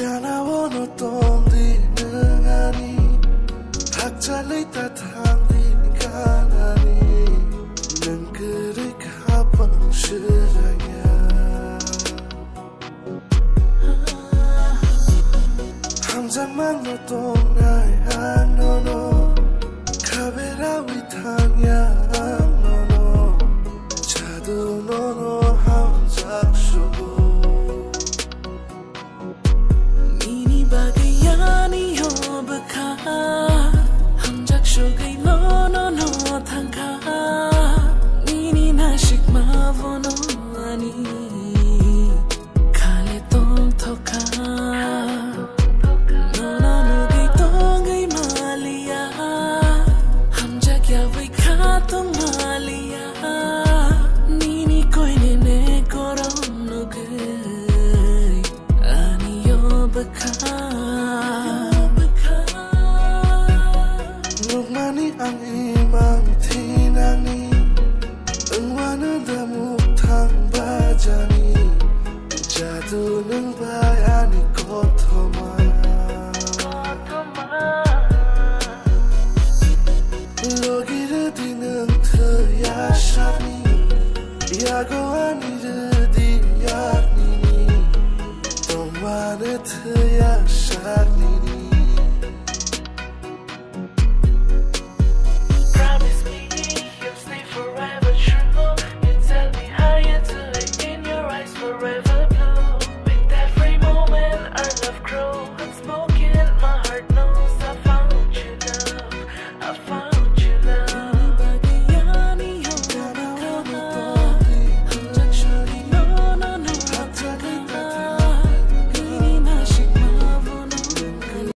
Kanawono tongdi nengani Hakjalai tatangdi kanani Nengkeri kapang shiranya Hamzaman no tongnai anono Kabera witanya anono Jadu nono hamjak shugo Bagayani ho baka hamjak shogai lono no thangka nini nashik ma vono ani khale tom thoka nono no gai tongai malia hamjak ya vai kha tong malia nini koi ne korom no gai ani yo baka ang imam tinani Engwana damuk thang bajani Jadu nang bayani kotoma Logi redi nang thaya shani Yago ani redi yakni Tongwana thaya shani